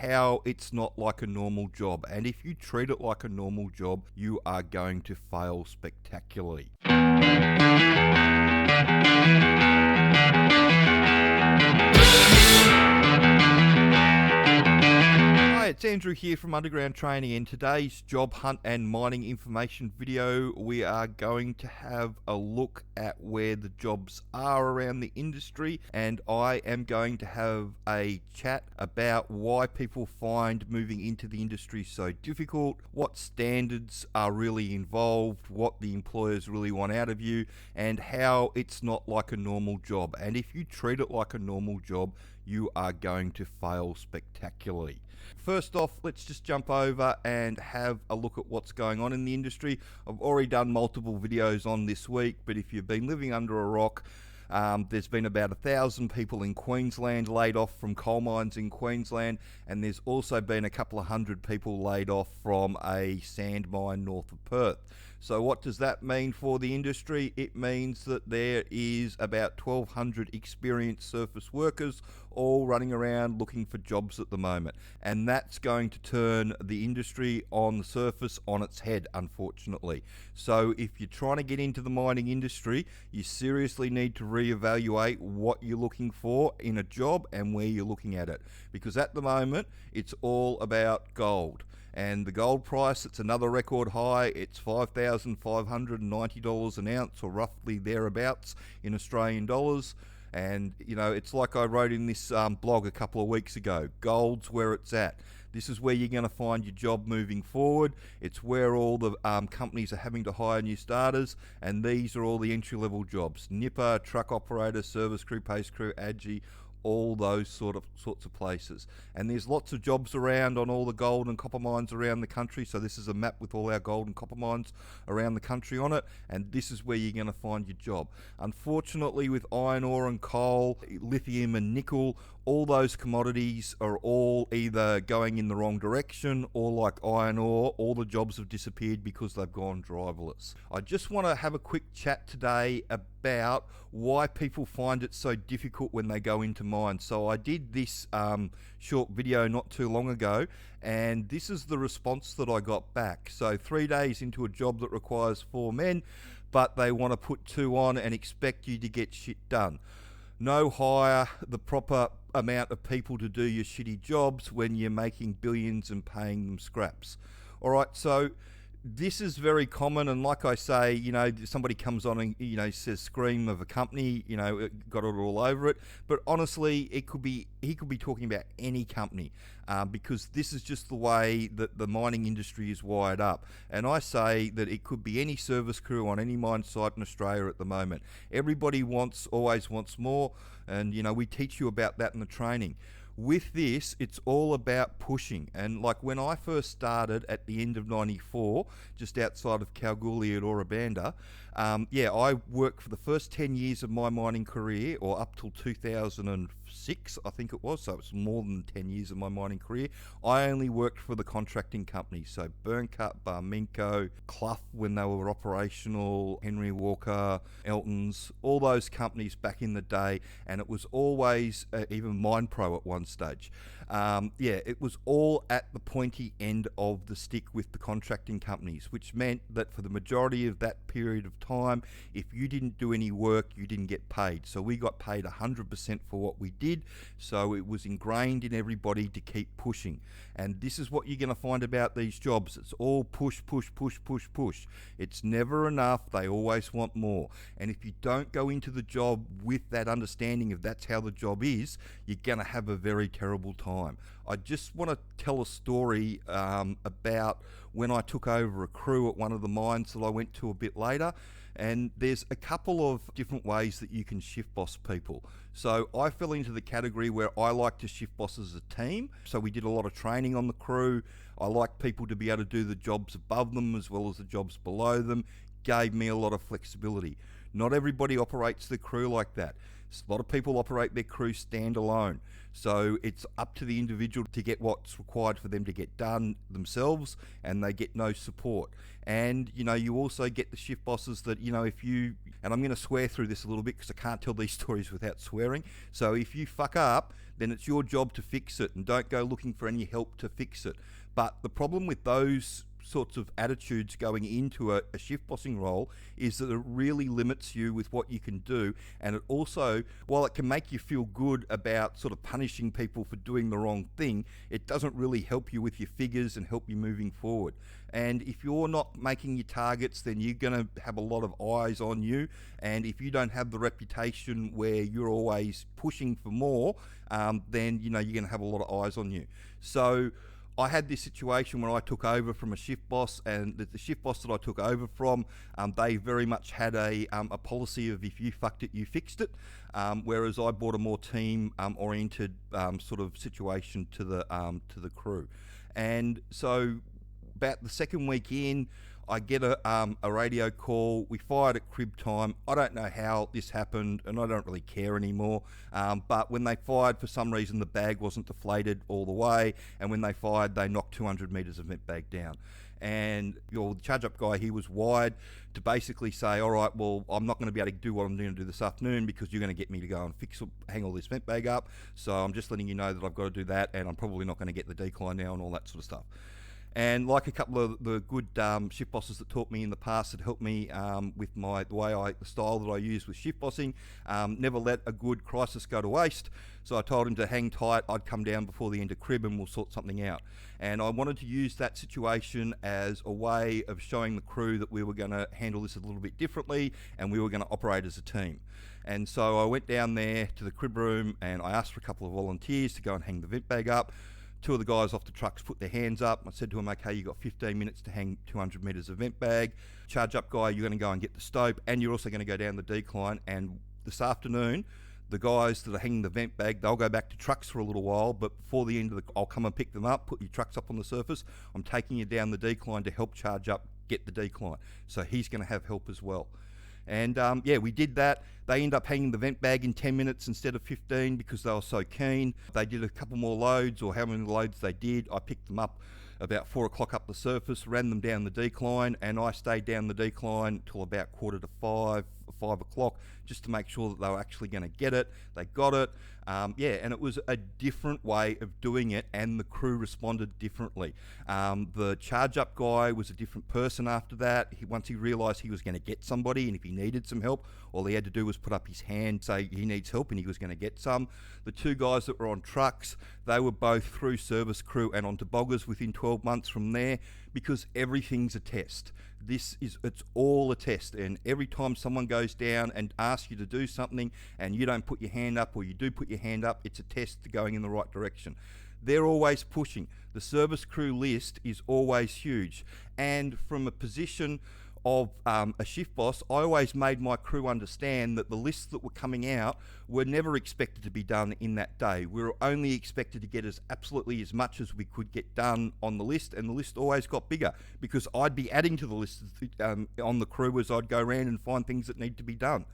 how it's not like a normal job. And if you treat it like a normal job, you are going to fail spectacularly. Hi, it's Andrew here from Underground Training. In today's job hunt and mining information video, we are going to have a look at where the jobs are around the industry, and I am going to have a chat about why people find moving into the industry so difficult, what standards are really involved, what the employers really want out of you, and how it's not like a normal job. And if you treat it like a normal job, you are going to fail spectacularly. First off, let's just jump over and have a look at what's going on in the industry. I've already done multiple videos on this week, but if you've been living under a rock, there's been about 1,000 people in Queensland laid off from coal mines in Queensland, and there's also been a couple of hundred people laid off from a sand mine north of Perth. So what does that mean for the industry? It means that there is about 1,200 experienced surface workers all running around looking for jobs at the moment, and that's going to turn the industry on the surface on its head, unfortunately. So if you're trying to get into the mining industry, you seriously need to reevaluate what you're looking for in a job and where you're looking at it, because at the moment it's all about gold. And the gold price, it's another record high. It's $5,590 an ounce, or roughly thereabouts in Australian dollars. And you know, it's like I wrote in this blog a couple of weeks ago, gold's where it's at. This is where you're going to find your job moving forward. It's where all the companies are having to hire new starters, and these are all the entry-level jobs: nipper, truck operator, service crew, pace crew, AGI, all those sorts of places. And there's lots of jobs around on all the gold and copper mines around the country. So this is a map with all our gold and copper mines around the country on it, and this is where you're going to find your job. Unfortunately, with iron ore and coal, lithium and nickel, all those commodities are all either going in the wrong direction, or like iron ore, all the jobs have disappeared because they've gone driverless. I just want to have a quick chat today about why people find it so difficult when they go into mines. So I did this short video not too long ago, and this is the response that I got back. So 3 days into a job that requires 4 men, but they want to put 2 on and expect you to get shit done. No hire the proper amount of people to do your shitty jobs when you're making billions and paying them scraps. All right, so this is very common, and like I say, you know, somebody comes on and, you know, says scream of a company, you know, it got it all over it. But honestly, he could be talking about any company, because this is just the way that the mining industry is wired up. And I say that it could be any service crew on any mine site in Australia at the moment. Everybody always wants more, and you know, we teach you about that in the training. With this, it's all about pushing. And like when I first started at the end of '94, just outside of Kalgoorlie at Ora Banda, I worked for the first 10 years of my mining career, or up till 2006, I think it was, so it's more than 10 years of my mining career. I only worked for the contracting companies, so Burncut, Barminco, Clough when they were operational, Henry Walker, Elton's, all those companies back in the day, and it was always, even Mine Pro at one stage. It was all at the pointy end of the stick with the contracting companies, which meant that for the majority of that period of time, if you didn't do any work, you didn't get paid. So we got paid 100% for what we did. So it was ingrained in everybody to keep pushing. And this is what you're going to find about these jobs. It's all push, push, push, push, push. It's never enough. They always want more. And if you don't go into the job with that understanding of that's how the job is, you're going to have a very terrible time. I just want to tell a story about when I took over a crew at one of the mines that I went to a bit later. And there's a couple of different ways that you can shift boss people. So I fell into the category where I like to shift boss as a team. So we did a lot of training on the crew. I like people to be able to do the jobs above them as well as the jobs below them. Gave me a lot of flexibility. Not everybody operates the crew like that. A lot of people operate their crew standalone. So it's up to the individual to get what's required for them to get done themselves, and they get no support. And you also get the shift bosses that, if you, and I'm going to swear through this a little bit because I can't tell these stories without swearing. So if you fuck up, then it's your job to fix it, and don't go looking for any help to fix it. But the problem with those sorts of attitudes going into a shift bossing role is that it really limits you with what you can do, and it also, while it can make you feel good about sort of punishing people for doing the wrong thing, it doesn't really help you with your figures and help you moving forward. And if you're not making your targets, then you're going to have a lot of eyes on you, and if you don't have the reputation where you're always pushing for more, then you're going to have a lot of eyes on you. So I had this situation where I took over from a shift boss, and the shift boss that I took over from, they very much had a policy of if you fucked it, you fixed it, whereas I brought a more team oriented sort of situation to the crew. And so about the second week in, I get a radio call. We fired at crib time. I don't know how this happened, and I don't really care anymore. But when they fired, for some reason, the bag wasn't deflated all the way, and when they fired, they knocked 200 metres of vent bag down. And the charge-up guy, he was wired to basically say, all right, well, I'm not going to be able to do what I'm going to do this afternoon because you're going to get me to go and hang all this vent bag up. So I'm just letting you know that I've got to do that, and I'm probably not going to get the decline now and all that sort of stuff. And like a couple of the good shift bosses that taught me in the past, that helped me with the style that I use with shift bossing, never let a good crisis go to waste. So I told him to hang tight. I'd come down before the end of crib and we'll sort something out. And I wanted to use that situation as a way of showing the crew that we were going to handle this a little bit differently, and we were going to operate as a team. And so I went down there to the crib room and I asked for a couple of volunteers to go and hang the vent bag up. Two of the guys off the trucks put their hands up. I said to them, okay, you've got 15 minutes to hang 200 metres of vent bag. Charge up guy, you're going to go and get the stope, and you're also going to go down the decline. And this afternoon, the guys that are hanging the vent bag, they'll go back to trucks for a little while, but before the end of I'll come and pick them up, put your trucks up on the surface. I'm taking you down the decline to help charge up, get the decline. So he's going to have help as well. And we did that. They ended up hanging the vent bag in 10 minutes instead of 15 because they were so keen. They did a couple more loads, or how many loads they did. I picked them up about 4 o'clock up the surface, ran them down the decline, and I stayed down the decline till about 4:45, 5 o'clock, just to make sure that they were actually going to get it. They got it. And it was a different way of doing it, and the crew responded differently. The charge-up guy was a different person after that. Once he realised he was going to get somebody, and if he needed some help, all he had to do was put up his hand, say he needs help, and he was going to get some. The two guys that were on trucks, they were both through service crew and onto boggers within 12 months from there, because everything's a test. It's all a test, and every time someone goes down and asks you to do something and you don't put your hand up, or you do put your hand up, it's a test going in the right direction. They're always pushing. The service crew list is always huge, and from a position of a shift boss, I always made my crew understand that the lists that were coming out were never expected to be done in that day. We were only expected to get absolutely as much as we could get done on the list, and the list always got bigger because I'd be adding to the list on the crew as I'd go around and find things that need to be done.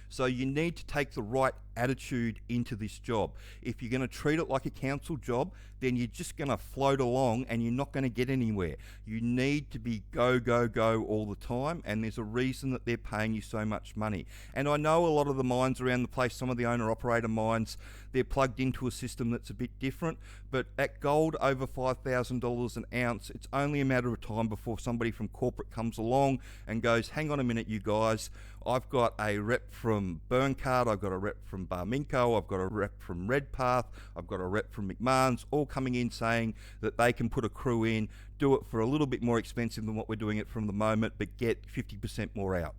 So you need to take the right attitude into this job. If you're going to treat it like a council job, then you're just going to float along and you're not going to get anywhere. You need to be go, go, go all the time, and there's a reason that they're paying you so much money. And I know a lot of the mines around the place, some of the owner-operator mines, they're plugged into a system that's a bit different, but at gold over $5,000 an ounce, it's only a matter of time before somebody from corporate comes along and goes, hang on a minute, you guys, I've got a rep from Burncard, I've got a rep from Barminco, I've got a rep from Redpath, I've got a rep from McMahon's, all coming in saying that they can put a crew in, do it for a little bit more expensive than what we're doing it from the moment, but get 50% more out.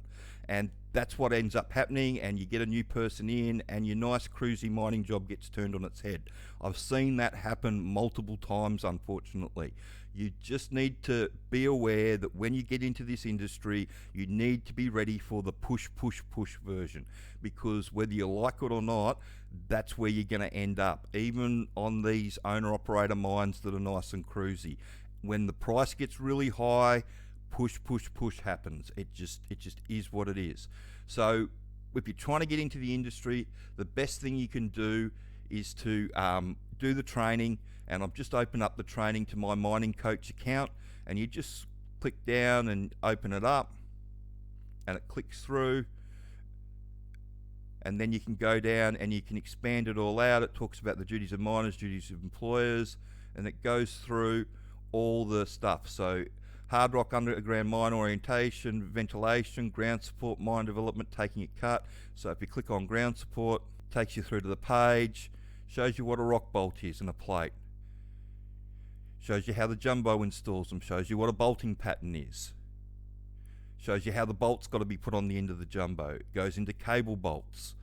And that's what ends up happening, and you get a new person in and your nice cruisy mining job gets turned on its head. I've seen that happen multiple times, unfortunately. You just need to be aware that when you get into this industry, you need to be ready for the push, push, push version, because whether you like it or not, that's where you're going to end up, even on these owner-operator mines that are nice and cruisy. When the price gets really high, push, push, push happens. It just is what it is. So if you're trying to get into the industry, the best thing you can do is to do the training. And I've just opened up the training to my Mining Coach account, and you just click down and open it up, and it clicks through. And then you can go down and you can expand it all out. It talks about the duties of miners, duties of employers, and it goes through all the stuff. So hard rock underground mine orientation, ventilation, ground support, mine development, taking a cut. So if you click on ground support, it takes you through to the page, shows you what a rock bolt is and a plate, shows you how the jumbo installs them, shows you what a bolting pattern is, shows you how the bolt's got to be put on the end of the jumbo. It goes into cable bolts,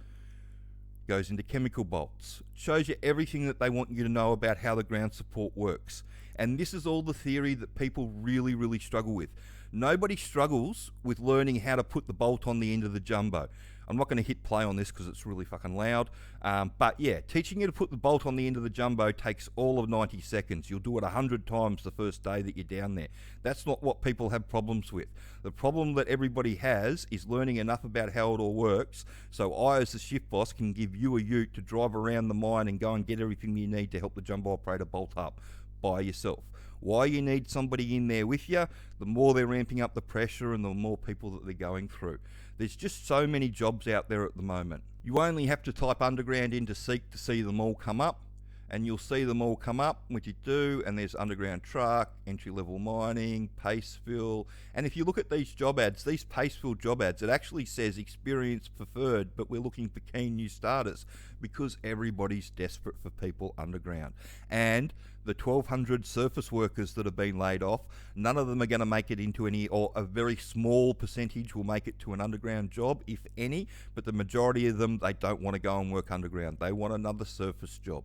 goes into chemical bolts, shows you everything that they want you to know about how the ground support works. And this is all the theory that people really struggle with. Nobody struggles with learning how to put the bolt on the end of the jumbo. I'm not going to hit play on this because it's really fucking loud. But yeah, teaching you to put the bolt on the end of the jumbo takes all of 90 seconds. You'll do it 100 times the first day that you're down there. That's not what people have problems with. The problem that everybody has is learning enough about how it all works, so I, as the shift boss, can give you a ute to drive around the mine and go and get everything you need to help the jumbo operator bolt up by yourself. Why you need somebody in there with you, the more they're ramping up the pressure and the more people that they're going through. There's just so many jobs out there at the moment. You only have to type underground into Seek to see them all come up, and you'll see them all come up, which you do, and there's underground truck, entry-level mining, paste fill. And if you look at these job ads, these paste fill job ads, it actually says experience preferred, but we're looking for keen new starters because everybody's desperate for people underground. And the 1,200 surface workers that have been laid off, none of them are going to make it into any, or a very small percentage will make it to an underground job, if any, but the majority of them, they don't want to go and work underground. They want another surface job.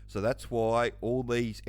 So that's why all these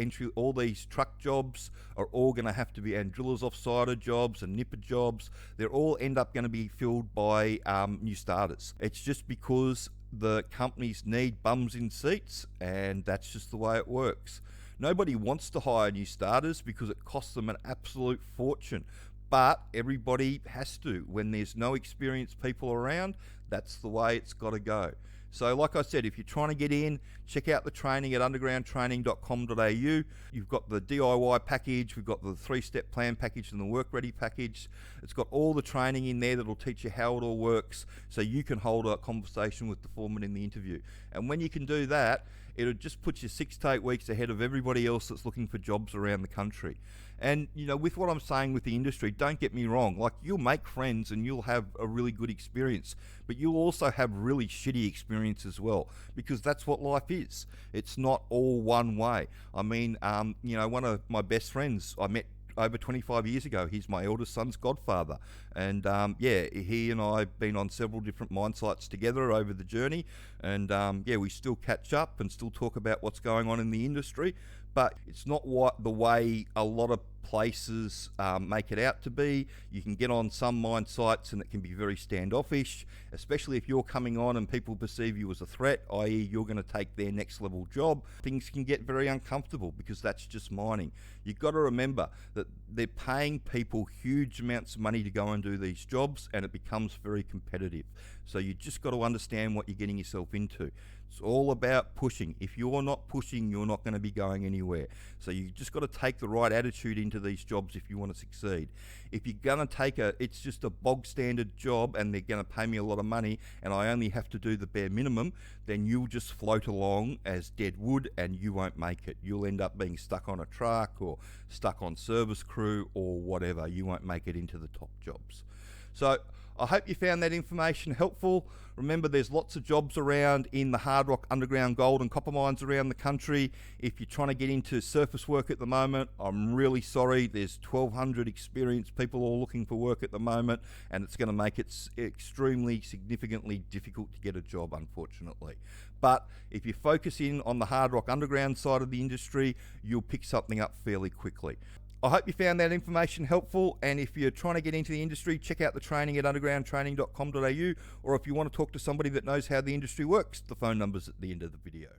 truck jobs are all going to have to be, and drillers offsider jobs and nipper jobs, they're all end up going to be filled by new starters. It's just because the companies need bums in seats, and that's just the way it works. Nobody wants to hire new starters because it costs them an absolute fortune. But everybody has to. When there's no experienced people around, that's the way it's got to go. So like I said, if you're trying to get in, check out the training at undergroundtraining.com.au. You've got the DIY package, we've got the 3-step plan package and the Workready package. It's got all the training in there that'll teach you how it all works, so you can hold a conversation with the foreman in the interview. And when you can do that, it'll just put you 6 to 8 weeks ahead of everybody else that's looking for jobs around the country. And you know, with what I'm saying with the industry, don't get me wrong, like, you'll make friends and you'll have a really good experience, but you'll also have really shitty experience as well, because that's what life is. It's not all one way. I mean, you know, one of my best friends I met over 25 years ago, he's my eldest son's godfather, and yeah, he and I have been on several different mine sites together over the journey, and yeah, we still catch up and still talk about what's going on in the industry. But it's not what the way a lot of places make it out to be. You can get on some mine sites and it can be very standoffish, especially if you're coming on and people perceive you as a threat, i.e. you're going to take their next level job. Things can get very uncomfortable because that's just mining. You've got to remember that they're paying people huge amounts of money to go and do these jobs, and it becomes very competitive. So you just got to understand what you're getting yourself into. It's all about pushing. If you're not pushing, you're not going to be going anywhere. So you just got to take the right attitude into these jobs if you want to succeed. If you're going to take it's just a bog standard job and they're going to pay me a lot of money and I only have to do the bare minimum, then you'll just float along as dead wood and you won't make it. You'll end up being stuck on a truck or stuck on service crew or whatever. You won't make it into the top jobs. So I hope you found that information helpful. Remember, there's lots of jobs around in the hard rock, underground gold and copper mines around the country. If you're trying to get into surface work at the moment, I'm really sorry. There's 1,200 experienced people all looking for work at the moment, and it's going to make it extremely significantly difficult to get a job, unfortunately. But if you focus in on the hard rock underground side of the industry, you'll pick something up fairly quickly. I hope you found that information helpful, and if you're trying to get into the industry, check out the training at undergroundtraining.com.au, or if you want to talk to somebody that knows how the industry works, the phone number's at the end of the video.